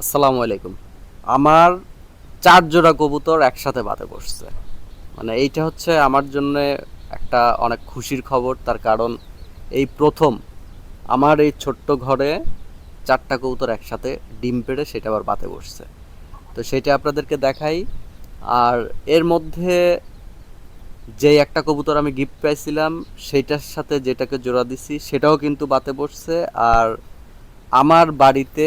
আসসালামু আলাইকুম। আমার ৪ জোড়া কবুতর একসাথে বাঁধে বসছে। মানে এইটা হচ্ছে আমার জন্য একটা অনেক খুশির খবর। তার কারণ এই প্রথম আমার এই ছোট্ট ঘরে ৪টা কবুতর একসাথে ডিম পেড়ে সেটা আবার বাঁধে বসছে। তো সেটা আপনাদেরকে দেখাই। আর এর মধ্যে যেই একটা কবুতর আমি গিফট পাইছিলাম সেইটার সাথে যেটাকে জোড়া দিছি সেটাও কিন্তু বাতে বসছে। আর আমার বাড়িতে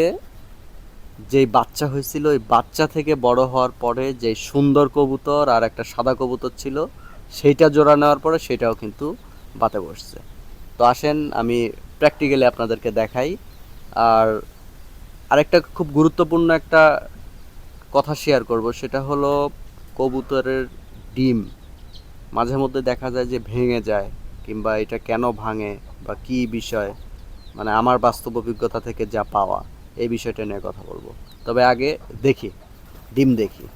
যেই বাচ্চা হয়েছিল ওই বাচ্চা থেকে বড় হওয়ার পরে যে সুন্দর কবুতর আর একটা সাদা কবুতর ছিল সেইটা জোড়া নেওয়ার পরে সেটাও কিন্তু বাতে বসছে। তো আসেন আমি প্র্যাকটিক্যালি আপনাদেরকে দেখাই। আর আরেকটা খুব গুরুত্বপূর্ণ একটা কথা শেয়ার করব, সেটা হলো কবুতরের ডিম মাঝে মধ্যে দেখা যায় যে ভেঙে যায়, কিংবা এটা কেন ভাঙে বা কী বিষয়, মানে আমার বাস্তব অভিজ্ঞতা থেকে যা পাওয়া এই বিষয়টা নিয়ে কথা বলবো। তবে আগে দেখি, ডিম দেখি।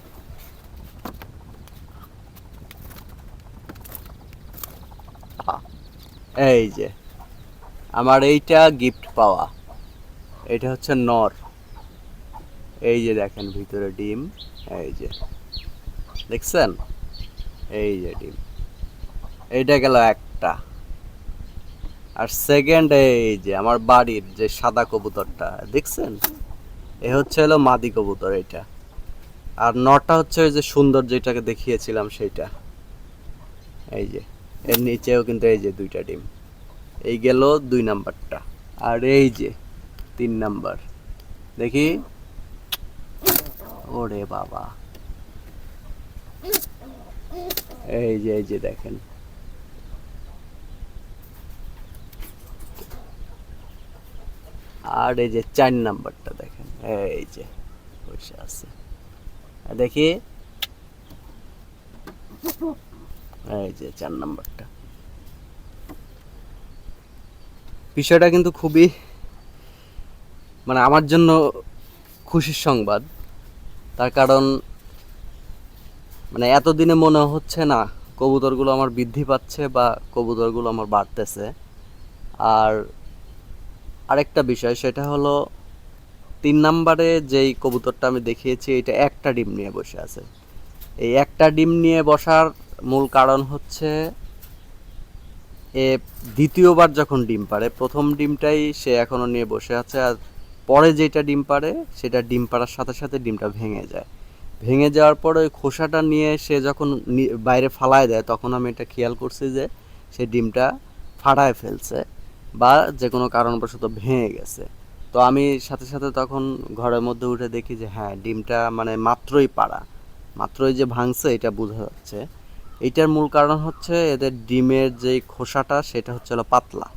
এই যে আমার এইটা গিফট পাওয়া, এটা হচ্ছে নর। এই যে দেখেন ভিতরে ডিম, এই যে দেখছেন, এই যে ডিম, এইটা গেল একটা। আর সেকেন্ড, এই যে আমার বাড়ির যে সাদা কবুতরটা দেখছেন, এ হচ্ছে হলো মাদি কবুতর এটা। আর নটা হচ্ছে ওই যে সুন্দর যেটাকে দেখিয়েছিলাম সেইটা। এই যে এর নিচেও কিন্তু এই যে দুইটা ডিম। এই গেল 2 নাম্বারটা। আর এই যে 3 নাম্বার, দেখি। ওরে বাবা, এই যে দেখেন। আর এই যে 4 নাম্বারটা দেখেন, এই যে বসে আছে। আর দেখি, এই যে 4 নাম্বারটা। বিষয়টা কিন্তু খুবই, মানে আমার জন্য খুশির সংবাদ। তার কারণ মানে এতদিনে মনে হচ্ছে না কবুতরগুলো আমার বৃদ্ধি পাচ্ছে বা কবুতরগুলো আমার বাড়তেছে। আর আরেকটা বিষয় সেটা হলো 3 নাম্বারে যেই কবুতরটা আমি দেখিয়েছি এটা একটা ডিম নিয়ে বসে আছে। এই একটা ডিম নিয়ে বসার মূল কারণ হচ্ছে এ দ্বিতীয়বার যখন ডিম পাড়ে, প্রথম ডিমটাই সে এখনো নিয়ে বসে আছে। আর পরে যেটা ডিম পাড়ে সেটা ডিম পাড়ার সাথে সাথে ডিমটা ভেঙে যায়। ভেঙে যাওয়ার পরে ওই খোসাটা নিয়ে সে যখন বাইরে ফালায় দেয় তখন আমি এটা খেয়াল করছি যে সে ডিমটা ফাটায় ফেলছে বা যে কোনো কারণবশত ভেঙে গেছে। তো আমি সাথে সাথে তখন ঘরের মধ্যে উঠে দেখি যে হ্যাঁ, ডিমটা মানে মাত্রই পাড়া, মাত্রই যে ভাঙছে এটা বোঝা যাচ্ছে। এইটার মূল কারণ হচ্ছে এদের ডিমের যেই খোসাটা সেটা হচ্ছে হলো পাতলা।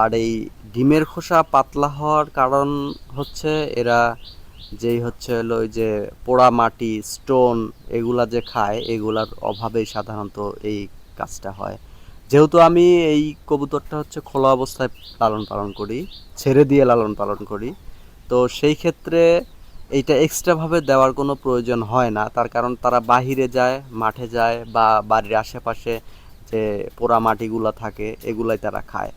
আর এই ডিমের খোসা পাতলা হওয়ার কারণ হচ্ছে এরা যেই হচ্ছে হলো ওই যে পোড়া মাটি, স্টোন, এগুলা যে খায় এগুলার অভাবেই সাধারণত এই কাজটা হয়। যেহেতু আমি এই কবুতরটা হচ্ছে খোলা অবস্থায় লালন পালন করি, ছেড়ে দিয়ে লালন পালন করি, তো সেই ক্ষেত্রে এইটা এক্সট্রাভাবে দেওয়ার কোনো প্রয়োজন হয় না। তার কারণ তারা বাহিরে যায়, মাঠে যায় বা বাড়ির আশেপাশে যে পোড়া মাটিগুলো থাকে এগুলাই তারা খায়।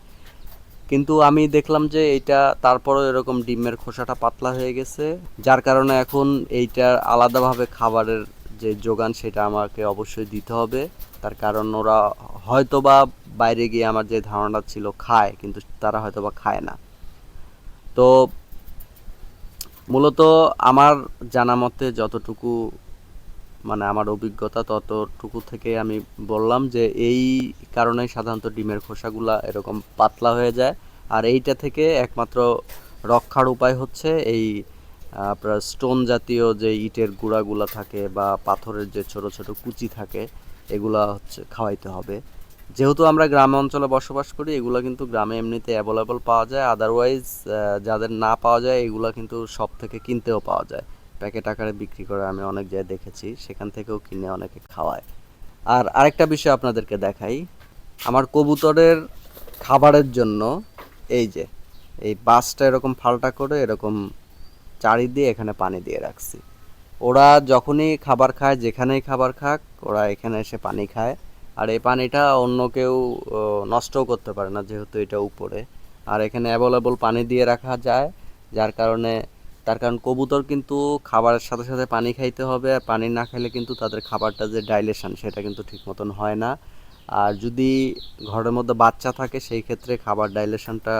কিন্তু আমি দেখলাম যে এইটা তারপরও এরকম ডিমের খোসাটা পাতলা হয়ে গেছে, যার কারণে এখন এইটার আলাদাভাবে খাবারের যে যোগান সেটা আমাকে অবশ্যই দিতে হবে। তার কারণ ওরা হয়তোবা বাইরে গিয়ে, আমার যে ধারণাটা ছিল, খায়, কিন্তু তারা হয়তোবা খায় না। তো মূলত আমার জানা মতে যতটুকু, মানে আমার অভিজ্ঞতা ততটুকু থেকে আমি বললাম যে এই কারণেই সাধারণত ডিমের খোসাগুলা এরকম পাতলা হয়ে যায়। আর এইটা থেকে একমাত্র রক্ষার উপায় হচ্ছে এই আপনার স্টোন জাতীয় যে ইটের গুঁড়াগুলা থাকে বা পাথরের যে ছোট ছোট কুচি থাকে এগুলা হচ্ছে খাওয়াইতে হবে। যেহেতু আমরা গ্রাম অঞ্চলে বসবাস করি, এগুলো কিন্তু গ্রামে এমনিতে অ্যাভেলেবল পাওয়া যায়। আদারওয়াইজ যাদের না পাওয়া যায় এগুলো কিন্তু সব থেকে কিনতেও পাওয়া যায়, প্যাকেট আকারে বিক্রি করে আমি অনেক জায়গায় দেখেছি, সেখান থেকেও কিনে অনেকে খাওয়ায়। আর আরেকটা বিষয় আপনাদেরকে দেখাই, আমার কবুতরের খাবারের জন্য এই যে এই বাঁশটা এরকম ফালটা করে এরকম চারি দিয়ে এখানে পানি দিয়ে রাখছি। ওরা যখনই খাবার খায়, যেখানেই খাবার খাক, ওরা এখানে এসে পানি খায়। আর এই পানিটা অন্য কেউ নষ্টও করতে পারে না যেহেতু এটা উপরে। আর এখানে অ্যাভেলেবল পানি দিয়ে রাখা যায়, যার কারণে তার কারণ কবুতর কিন্তু খাবারের সাথে সাথে পানি খাইতে হবে, আর পানি না খেলে কিন্তু তাদের খাবারটা যে ডাইলেশন সেটা কিন্তু ঠিক মতন হয় না। আর যদি ঘরের মধ্যে বাচ্চা থাকে সেই ক্ষেত্রে খাবার ডাইলেশনটা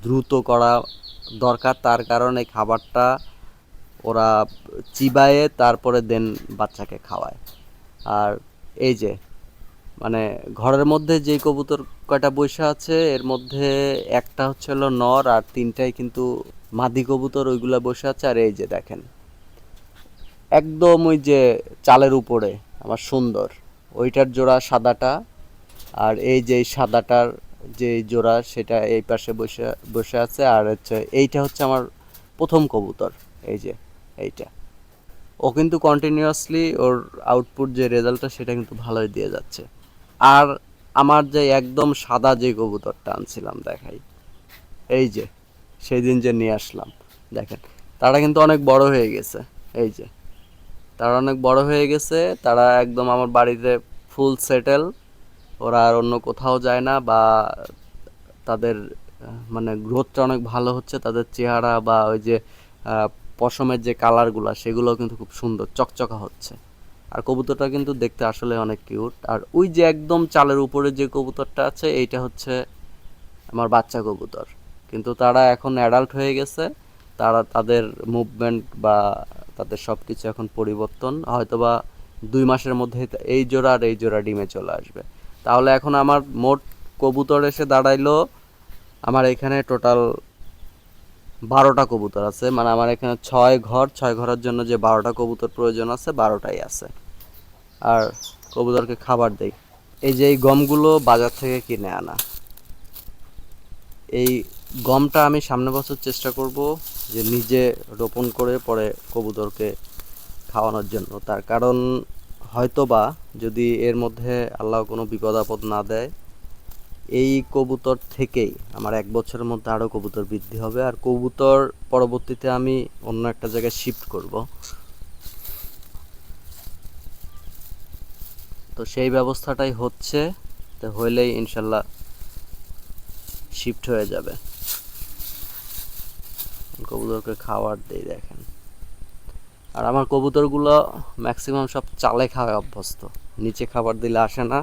দ্রুত করা দরকার, তার কারণে খাবারটা ওরা চিবায়ে তারপরে দেন বাচ্চাকে খাওয়ায়। আর এই যে মানে ঘরের মধ্যে যে কবুতর কয়টা বসে আছে এর মধ্যে একটা হচ্ছে হলো নর, আর তিনটাই কিন্তু মাদি কবুতর, ওইগুলা বসে আছে। আর এই যে দেখেন একদম ওই যে চালের উপরে আমার সুন্দর ওইটার জোড়া সাদাটা, আর এই যে সাদাটার যে জোড়া সেটা এই পাশে বসে বসে আছে। আর হচ্ছে এইটা হচ্ছে আমার প্রথম কবুতর, এই যে এইটা। ও কিন্তু কন্টিনিউয়াসলি ওর আউটপুট যে রেজাল্টটা সেটা কিন্তু ভালোই দিয়ে যাচ্ছে। আর আমার যে একদম সাদা যে কবুতরটা আনছিলাম দেখাই, এই যে সেই দিন যে নিয়ে আসলাম, দেখেন তারা কিন্তু অনেক বড় হয়ে গেছে। এই যে তারা অনেক বড় হয়ে গেছে, তারা একদম আমার বাড়িতে ফুল সেটেল। ওরা আর অন্য কোথাও যায় না, বা তাদের মানে গ্রোথটা অনেক ভালো হচ্ছে, তাদের চেহারা বা ওই যে পশমের যে কালারগুলো সেগুলো কিন্তু খুব সুন্দর চকচকা হচ্ছে। আর কবুতরটা কিন্তু দেখতে আসলে অনেক কিউট। আর ওই যে একদম চালের উপরে যে কবুতরটা আছে এইটা হচ্ছে আমার বাচ্চা কবুতর, কিন্তু তারা এখন অ্যাডাল্ট হয়ে গেছে। তারা তাদের মুভমেন্ট বা তাদের সব কিছু এখন পরিবর্তন, হয়তোবা 2 মাসের মধ্যে এই জোড়া আর এই জোড়া ডিমে চলে আসবে। তাহলে এখন আমার মোট কবুতর এসে দাঁড়াইলো, আমার এখানে টোটাল 12টা কবুতর আছে। মানে আমার এখানে 6 ঘর, 6 ঘরের জন্য যে 12টা কবুতর প্রয়োজন আছে 12টাই আছে। আর কবুতরকে খাবার দেই, এই যে এই গমগুলো বাজার থেকে কিনে আনা। এই গমটা আমি সামনের বছর চেষ্টা করব যে নিজে রোপণ করে পরে কবুতরকে খাওয়ানোর জন্য। তার কারণ হয়তোবা যদি এর মধ্যে আল্লাহ কোনো বিপদ আপদ না দেয়, এই কবুতর থেকেই আমার 1 বছরের মধ্যে আরও কবুতর বৃদ্ধি হবে। আর কবুতর পরবর্তীতে আমি অন্য একটা জায়গায় শিফট করব, তো সেই ব্যবস্থাটাই হচ্ছে। তো হইলেই ইনশাল্লাহ শিফট হয়ে যাবে। কবুতরকে খাবার দেই দেখেন। আর আমার কবুতরগুলো ম্যাক্সিমাম সব চালে খাওয়ায় অভ্যস্ত, নিচে খাবার দিলে আসে না।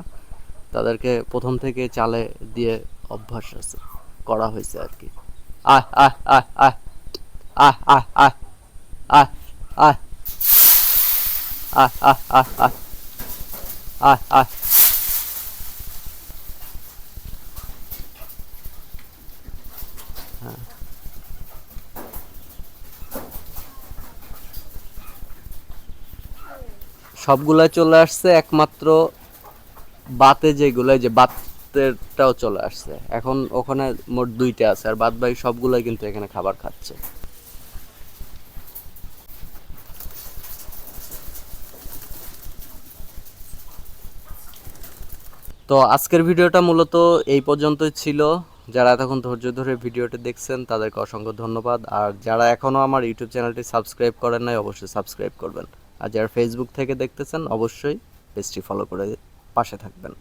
তাদেরকে প্রথম থেকে চালে দিয়ে অভ্যাস আছে, করা হয়েছে আর কি। আয় আয় আয় আয় আয় আয় আয় আয় আয় আয় আয় আয় আয় আয় আয়। সবগুলাই চলে আসছে, একমাত্র বাতে যেগুলো, যে বাতেরটাও চলে আসছে। এখন ওখানে মোট 2টা আছে, আর বাদ বাকি সবগুলাই কিন্তু এখানে খাবার খাচ্ছে। তো আজকের ভিডিওটা মূলত এই পর্যন্তই ছিল। যারা এতক্ষণ ধৈর্য ধরে ভিডিওটি দেখছেন তাদেরকে অসংখ্য ধন্যবাদ। আর যারা এখনও আমার ইউটিউব চ্যানেলটি সাবস্ক্রাইব করেন নাই অবশ্যই সাবস্ক্রাইব করবেন। আর যারা ফেসবুক থেকে দেখতেছেন অবশ্যই পেজটি ফলো করে পাশে থাকবেন।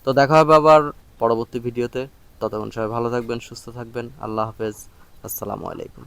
তো দেখা হবে আবার পরবর্তী ভিডিওতে। ততক্ষণ সবাই ভালো থাকবেন, সুস্থ থাকবেন। আল্লাহ হাফেজ, আসসালামু আলাইকুম।